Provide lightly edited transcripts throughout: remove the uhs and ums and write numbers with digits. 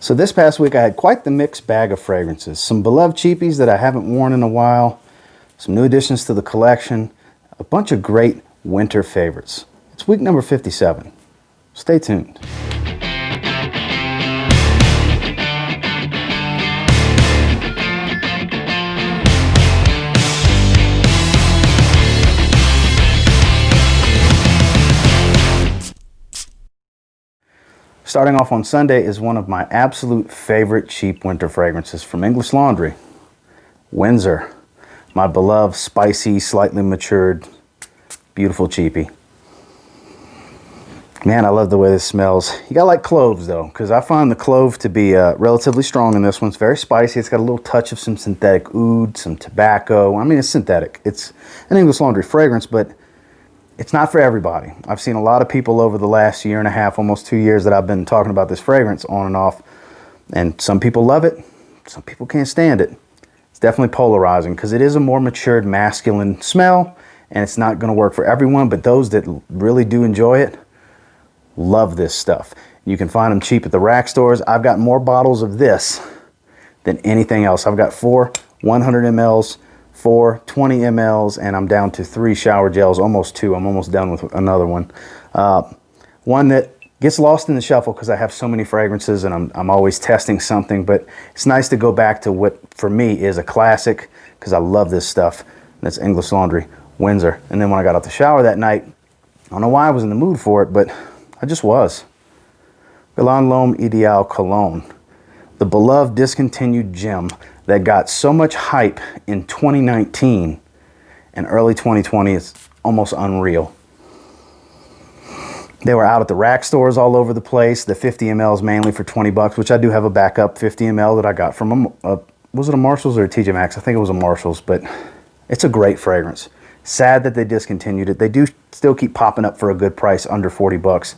So this past week I had quite the mixed bag of fragrances. Some beloved cheapies that I haven't worn in a while, some new additions to the collection, a bunch of great winter favorites. It's week number 57. Stay tuned. Starting off on Sunday is one of my absolute favorite cheap winter fragrances from English Laundry, Windsor. My beloved, spicy, slightly matured, beautiful cheapie. Man, I love the way this smells. You gotta like cloves though, because I find the clove to be relatively strong in this one. It's very spicy. It's got a little touch of some synthetic oud, some tobacco. I mean, it's synthetic. It's an English Laundry fragrance, but it's not for everybody. I've seen a lot of people over the last year and a half, almost 2 years that I've been talking about this fragrance on and off. And some people love it. Some people can't stand it. It's definitely polarizing because it is a more matured masculine smell and it's not going to work for everyone. But those that really do enjoy it love this stuff. You can find them cheap at the rack stores. I've got more bottles of this than anything else. I've got 4 100 mLs. 4 20 mLs, and I'm down to 3 shower gels, almost 2. I'm almost done with another one. One that gets lost in the shuffle because I have so many fragrances and I'm always testing something, but it's nice to go back to what for me is a classic because I love this stuff. That's English Laundry, Windsor. And then when I got out the shower that night, I don't know why I was in the mood for it, but I just was. L'Homme Ideal Cologne, the beloved discontinued gem that got so much hype in 2019 and early 2020. It's almost unreal. They were out at the rack stores all over the place. The 50 mLs mainly for 20 bucks, which I do have a backup 50 ml that I got from was it a Marshalls or a TJ Maxx? I think it was a Marshalls, but it's a great fragrance. Sad that they discontinued it. They do still keep popping up for a good price, under 40 bucks.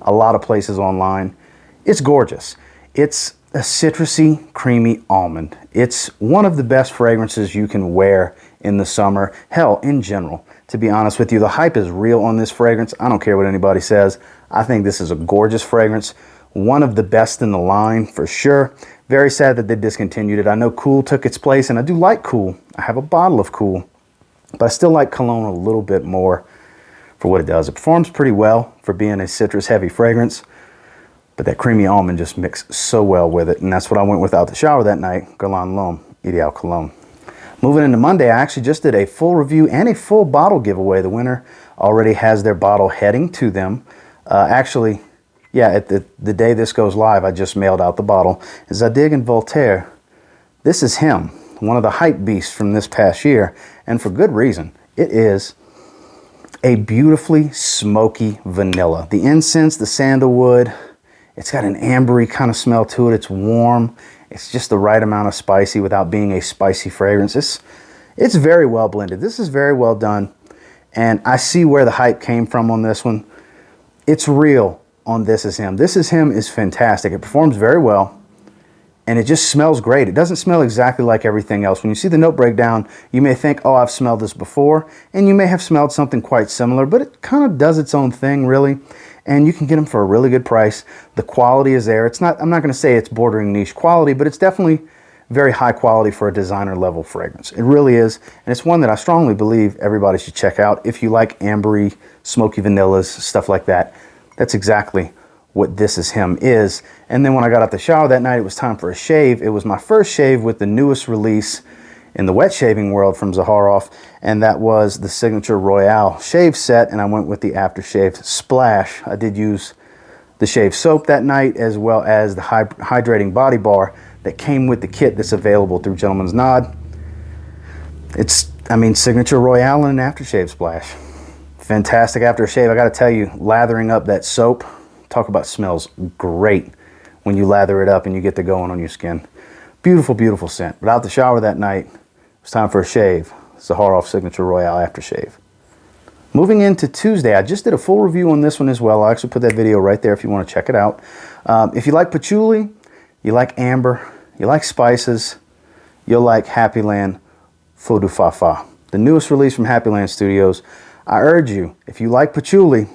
A lot of places online. It's gorgeous. It's a citrusy, creamy almond. It's one of the best fragrances you can wear in the summer. Hell, in general. To be honest with you, the hype is real on this fragrance. I don't care what anybody says. I think this is a gorgeous fragrance. One of the best in the line, for sure. Very sad that they discontinued it. I know Cool took its place, and I do like Cool. I have a bottle of Cool. But I still like Cologne a little bit more for what it does. It performs pretty well for being a citrus-heavy fragrance. But that creamy almond just mixed so well with it. And that's what I went with out the shower that night. L'Homme Ideal Cologne. Moving into Monday, I actually just did a full review and a full bottle giveaway. The winner already has their bottle heading to them. Actually, yeah, at the day this goes live, I just mailed out the bottle. Zadig and Voltaire. This is him, one of the hype beasts from this past year. And for good reason. It is a beautifully smoky vanilla. The incense, the sandalwood. It's got an ambery kind of smell to it. It's warm. It's just the right amount of spicy without being a spicy fragrance. It's very well blended. This is very well done. And I see where the hype came from on this one. It's real on This Is Him. This Is Him is fantastic. It performs very well. And it just smells great. It doesn't smell exactly like everything else. When you see the note breakdown, you may think, oh, I've smelled this before. And you may have smelled something quite similar. But it kind of does its own thing, really. And you can get them for a really good price. The quality is there. It's not, I'm not going to say it's bordering niche quality, but it's definitely very high quality for a designer level fragrance. It really is. And it's one that I strongly believe everybody should check out. If you like ambery, smoky vanillas, stuff like that, that's exactly what This Is Him is. And then when I got out the shower that night, it was time for a shave. It was my first shave with the newest release in the wet shaving world from Zaharoff, and that was the signature Royale shave set, and I went with the aftershave splash. I did use the shave soap that night, as well as the hydrating body bar that came with the kit that's available through Gentleman's Nod. It's, I mean, signature Royale and an aftershave splash. Fantastic aftershave. I got to tell you, lathering up that soap, talk about smells great when you lather it up and you get the going on your skin. Beautiful, beautiful scent. But out the shower that night, it was time for a shave. Zaharoff Signature Royale Aftershave. Moving into Tuesday, I just did a full review on this one as well. I'll actually put that video right there if you want to check it out. If you like patchouli, you like amber, you like spices, you'll like Happyland Feu de Fafa, the newest release from Happyland Studios. I urge you, if you like patchouli,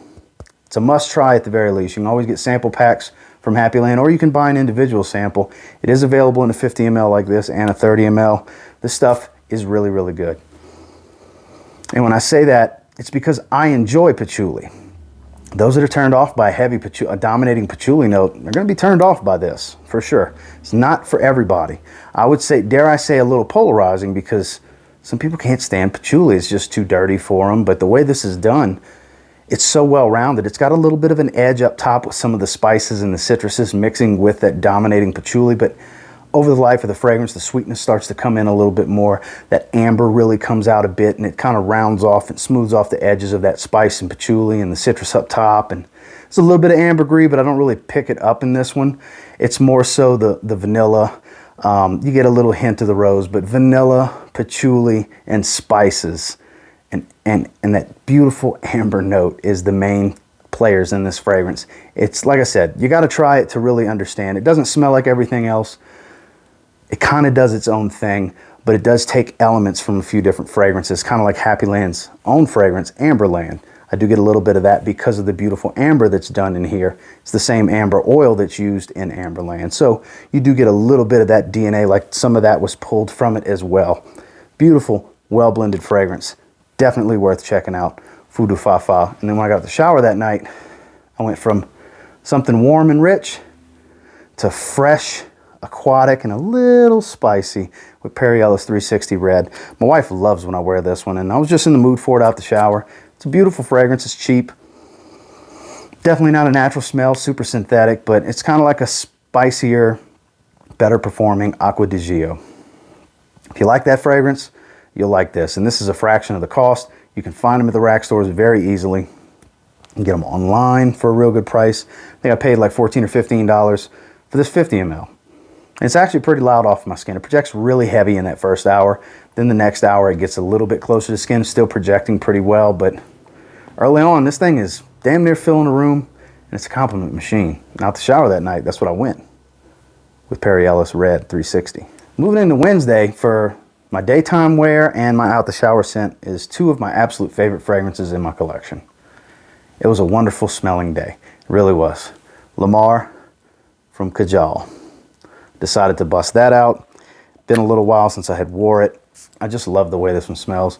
it's a must try at the very least. You can always get sample packs from Happy Land, or you can buy an individual sample. It is available in a 50 ml like this and a 30 ml. This stuff is really, really good. And when I say that, it's because I enjoy patchouli. Those that are turned off by a dominating patchouli note, they're going to be turned off by this, for sure. It's not for everybody. I would say, dare I say, a little polarizing, because some people can't stand patchouli. It's just too dirty for them. But the way this is done, it's so well-rounded. It's got a little bit of an edge up top with some of the spices and the citruses mixing with that dominating patchouli, but over the life of the fragrance, the sweetness starts to come in a little bit more. That amber really comes out a bit, and it kind of rounds off and smooths off the edges of that spice and patchouli and the citrus up top. And it's a little bit of ambergris, but I don't really pick it up in this one. It's more so the vanilla. You get a little hint of the rose, but vanilla, patchouli, and spices. And that beautiful amber note is the main players in this fragrance. It's, like I said, you got to try it to really understand. It doesn't smell like everything else. It kind of does its own thing, but it does take elements from a few different fragrances, kind of like Happy Land's own fragrance, Amberland. I do get a little bit of that because of the beautiful amber that's done in here. It's the same amber oil that's used in Amberland. So you do get a little bit of that DNA, like some of that was pulled from it as well. Beautiful, well-blended fragrance. Definitely worth checking out. Fou de Fa Fa. And then when I got out the shower that night, I went from something warm and rich to fresh, aquatic, and a little spicy with Perry Ellis 360 Red. My wife loves when I wear this one, and I was just in the mood for it out the shower. It's a beautiful fragrance. It's cheap. Definitely not a natural smell, super synthetic, but it's kind of like a spicier, better performing Acqua di Gio. If you like that fragrance, you'll like this. And this is a fraction of the cost. You can find them at the rack stores very easily. You can get them online for a real good price. I think I paid like $14 or $15 for this 50 ml. And it's actually pretty loud off my skin. It projects really heavy in that first hour. Then the next hour it gets a little bit closer to skin, still projecting pretty well. But early on, this thing is damn near filling a room, and it's a compliment machine. And out the shower that night, that's what I went with Perry Ellis Red 360. Moving into Wednesday, for my daytime wear and my out the shower scent, is two of my absolute favorite fragrances in my collection. It was a wonderful smelling day. It really was. Lamar from Kajal. Decided to bust that out. Been a little while since I had wore it. I just love the way this one smells.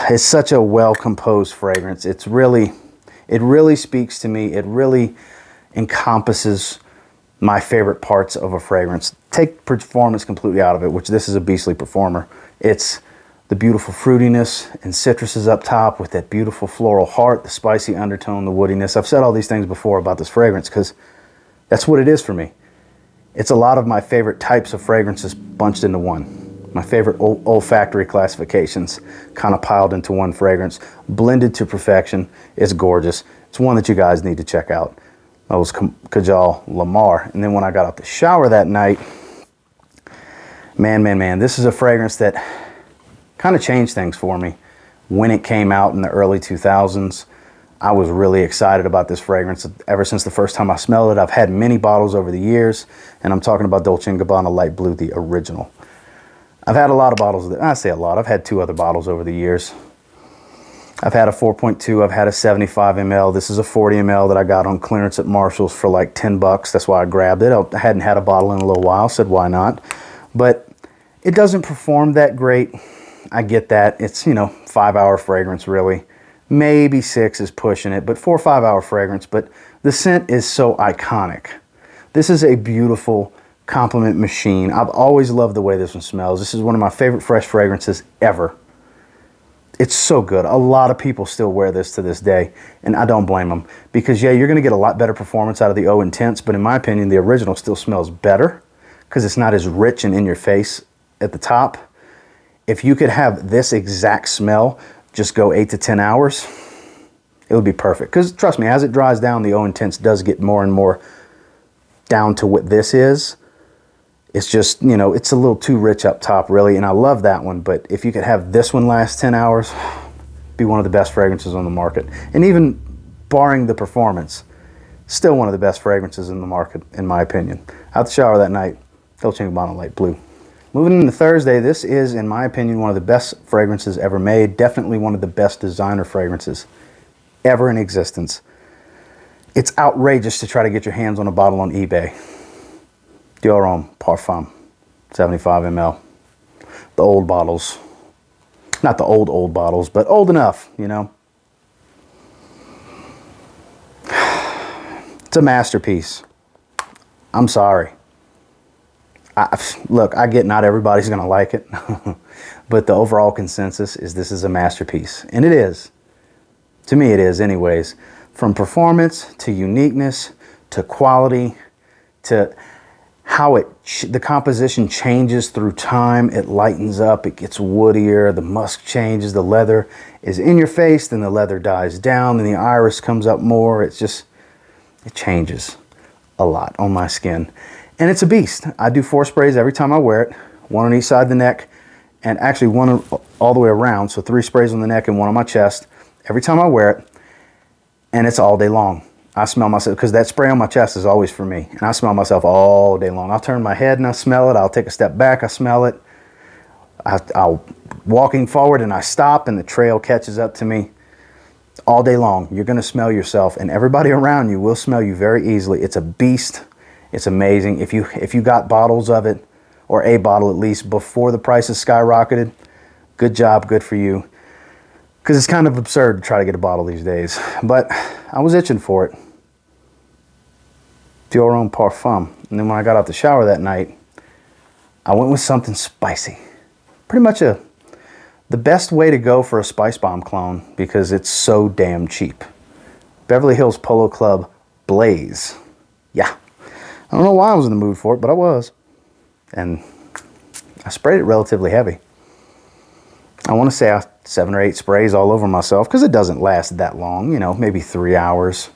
It's such a well-composed fragrance. It really speaks to me. It really encompasses my favorite parts of a fragrance. Take performance completely out of it, which this is a beastly performer. It's the beautiful fruitiness and citruses up top with that beautiful floral heart, the spicy undertone, the woodiness. I've said all these things before about this fragrance because that's what it is for me. It's a lot of my favorite types of fragrances bunched into one. My favorite olfactory classifications kind of piled into one fragrance, blended to perfection. It's gorgeous. It's one that you guys need to check out. That was Kajal Lamar. And then when I got out the shower that night, man, this is a fragrance that kind of changed things for me. When it came out in the early 2000s, I was really excited about this fragrance ever since the first time I smelled it. I've had many bottles over the years, and I'm talking about Dolce & Gabbana Light Blue, the original. I've had a lot of bottles of it. I say a lot. I've had two other bottles over the years. I've had a 4.2. I've had a 75 ml. This is a 40 ml that I got on clearance at Marshall's for like 10 bucks. That's why I grabbed it. I hadn't had a bottle in a little while. Said, why not? But it doesn't perform that great. I get that. It's, 5-hour fragrance, really. Maybe 6 is pushing it, but 4 or 5 hour fragrance. But the scent is so iconic. This is a beautiful compliment machine. I've always loved the way this one smells. This is one of my favorite fresh fragrances ever. It's so good. A lot of people still wear this to this day, and I don't blame them. Because, yeah, you're going to get a lot better performance out of the O Intense, but in my opinion, the original still smells better because it's not as rich and in your face at the top. If you could have this exact smell just go 8 to 10 hours, it would be perfect. Because trust me, as it dries down, the O Intense does get more and more down to what this is. It's just, it's a little too rich up top, really, and I love that one. But if you could have this one last 10 hours, be one of the best fragrances on the market. And even barring the performance, still one of the best fragrances in the market, in my opinion. Out the shower that night, Dolce & Gabbana Light Blue. Moving into Thursday, this is, in my opinion, one of the best fragrances ever made. Definitely one of the best designer fragrances ever in existence. It's outrageous to try to get your hands on a bottle on eBay. Homme Parfum, 75 ml. The old bottles. Not the old bottles, but old enough, you know. It's a masterpiece. I'm sorry. Look, I get not everybody's going to like it, but the overall consensus is this is a masterpiece. And it is. To me, it is anyways. From performance to uniqueness to quality to how the composition changes through time. It lightens up, it gets woodier, the musk changes, the leather is in your face, then the leather dies down, then the iris comes up more. It's just, it changes a lot on my skin. And it's a beast. I do 4 sprays every time I wear it, 1 on each side of the neck, and actually 1 all the way around, so 3 sprays on the neck and 1 on my chest every time I wear it, and it's all day long. I smell myself, because that spray on my chest is always for me, and I smell myself all day long. I'll turn my head and I smell it. I'll take a step back, I smell it. I'll walking forward and I stop and the trail catches up to me. All day long, you're going to smell yourself, and everybody around you will smell you very easily. It's a beast. It's amazing. If you got bottles of it, or a bottle at least, before the prices skyrocketed, good job, good for you. Because it's kind of absurd to try to get a bottle these days. But I was itching for it. Homme Parfum. And then when I got out the shower that night, I went with something spicy. Pretty much the best way to go for a Spice Bomb clone, because it's so damn cheap. Beverly Hills Polo Club Blaze. Yeah. I don't know why I was in the mood for it, but I was. And I sprayed it relatively heavy. I want to say 7 or 8 sprays all over myself, because it doesn't last that long, you know, maybe 3 hours.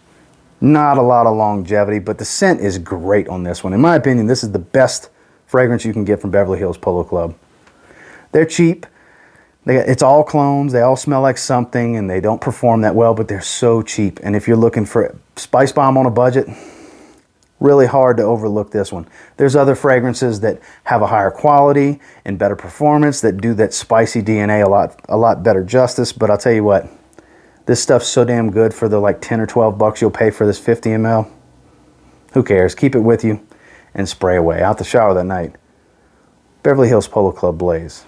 Not a lot of longevity, but the scent is great on this one. In my opinion, this is the best fragrance you can get from Beverly Hills Polo Club. They're cheap. It's all clones. They all smell like something, and they don't perform that well, but they're so cheap. And if you're looking for Spice Bomb on a budget, really hard to overlook this one. There's other fragrances that have a higher quality and better performance that do that spicy DNA a lot better justice, but I'll tell you what, this stuff's so damn good for the like 10 or 12 bucks you'll pay for this 50 ml. Who cares? Keep it with you and spray away. Out the shower that night. Beverly Hills Polo Club Blaze.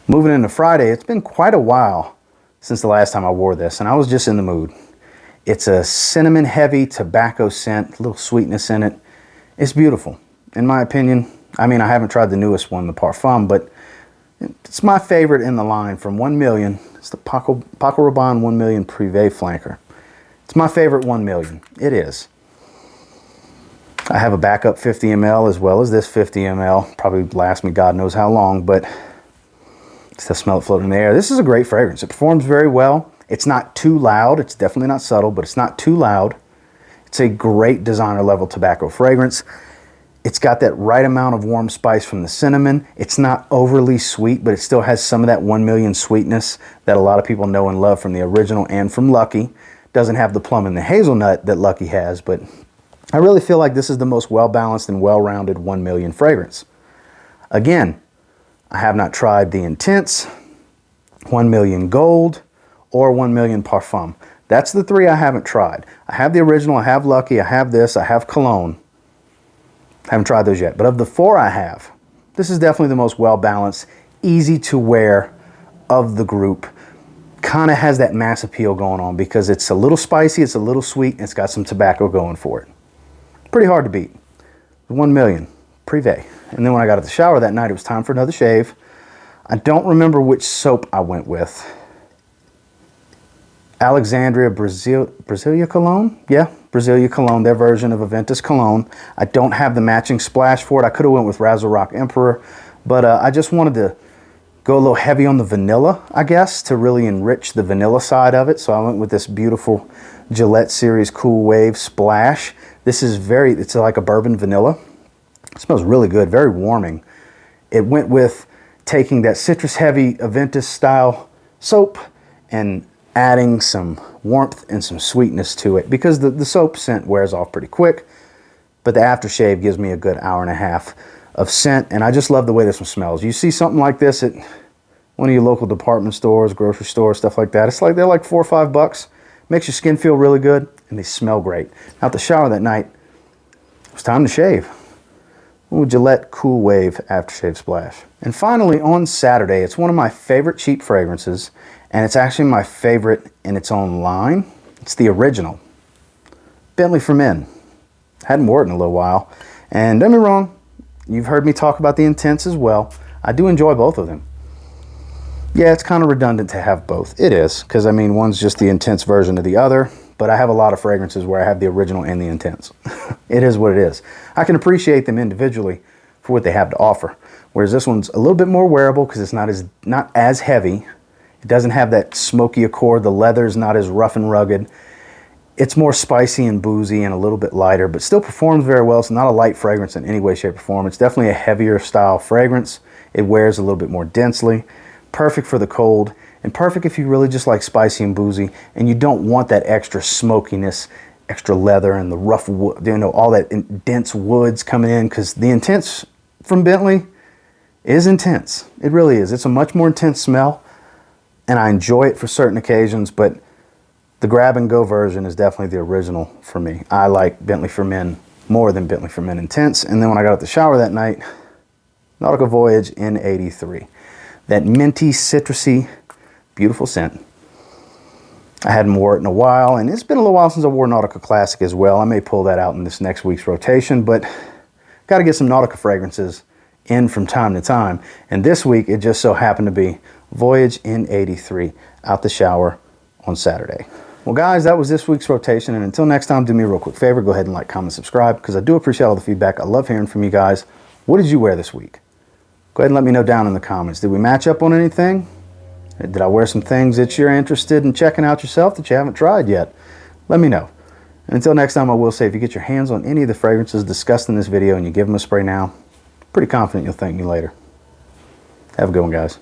Moving into Friday, it's been quite a while since the last time I wore this, and I was just in the mood. It's a cinnamon heavy tobacco scent, a little sweetness in it. It's beautiful, in my opinion. I mean, I haven't tried the newest one, the Parfum, but it's my favorite in the line from 1 million. It's the Paco Rabanne 1 million Privé Flanker. It's my favorite 1 million. It is. I have a backup 50 ml as well as this 50 ml. Probably lasts me God knows how long, but still smell it floating in the air. This is a great fragrance. It performs very well. It's not too loud. It's definitely not subtle, but it's not too loud. It's a great designer level tobacco fragrance. It's got that right amount of warm spice from the cinnamon. It's not overly sweet, but it still has some of that 1 million sweetness that a lot of people know and love from the original and from Lucky. Doesn't have the plum and the hazelnut that Lucky has, but I really feel like this is the most well-balanced and well-rounded 1 million fragrance. Again, I have not tried the Intense, 1 million Gold, or 1 million Parfum. That's the 3 I haven't tried. I have the original, I have Lucky, I have this, I have Cologne. Haven't tried those yet. But of the 4 I have, this is definitely the most well-balanced, easy to wear of the group. Kind of has that mass appeal going on because it's a little spicy, it's a little sweet, and it's got some tobacco going for it. Pretty hard to beat. 1 million, Privé. And then when I got out the shower that night, it was time for another shave. I don't remember which soap I went with. Alexandria Brasilia Cologne? Yeah, Brasilia Cologne, their version of Aventus Cologne. I don't have the matching splash for it. I could have went with Razzle Rock Emperor, but I just wanted to go a little heavy on the vanilla, I guess, to really enrich the vanilla side of it. So I went with this beautiful Gillette Series Cool Wave Splash. This is it's like a bourbon vanilla. It smells really good, very warming. It went with taking that citrus heavy Aventus style soap and adding some warmth and some sweetness to it because the soap scent wears off pretty quick, but the aftershave gives me a good hour and a half of scent, and I just love the way this one smells. You see something like this at one of your local department stores, grocery stores, stuff like that. It's like they're like $4 or $5, Makes your skin feel really good, and they smell great. Out the shower that night, it was time to shave. Ooh, Gillette Cool Wave Aftershave Splash. And finally, on Saturday, it's one of my favorite cheap fragrances, and it's actually my favorite in its own line. It's the original. Bentley for Men. Hadn't worn it in a little while. And don't get me wrong, you've heard me talk about the Intense as well. I do enjoy both of them. Yeah, it's kind of redundant to have both. It is, because I mean, one's just the Intense version of the other, but I have a lot of fragrances where I have the original and the Intense. It is what it is. I can appreciate them individually for what they have to offer. Whereas this one's a little bit more wearable because it's not as heavy. It doesn't have that smoky accord. The leather's not as rough and rugged. It's more spicy and boozy and a little bit lighter, but still performs very well. It's not a light fragrance in any way, shape, or form. It's definitely a heavier style fragrance. It wears a little bit more densely. Perfect for the cold, and perfect if you really just like spicy and boozy and you don't want that extra smokiness, extra leather and the rough wood, you know, all that dense woods coming in, because the Intense from Bentley is intense. It really is. It's a much more intense smell, and I enjoy it for certain occasions, but the grab and go version is definitely the original for me. I like Bentley for Men more than Bentley for Men Intense. And then when I got out the shower that night, Nautica Voyage N83. That minty, citrusy, beautiful scent. I hadn't worn it in a while, and it's been a little while since I wore Nautica Classic as well. I may pull that out in this next week's rotation, but got to get some Nautica fragrances in from time to time. And this week, it just so happened to be Voyage N83 out the shower on Saturday. Well, guys, that was this week's rotation, and until next time, do me a real quick favor. Go ahead and like, comment, subscribe, because I do appreciate all the feedback. I love hearing from you guys. What did you wear this week? Go ahead and let me know down in the comments. Did we match up on anything? Did I wear some things that you're interested in checking out yourself that you haven't tried yet? Let me know. And until next time, I will say, if you get your hands on any of the fragrances discussed in this video and you give them a spray now, pretty confident you'll thank me later. Have a good one, guys.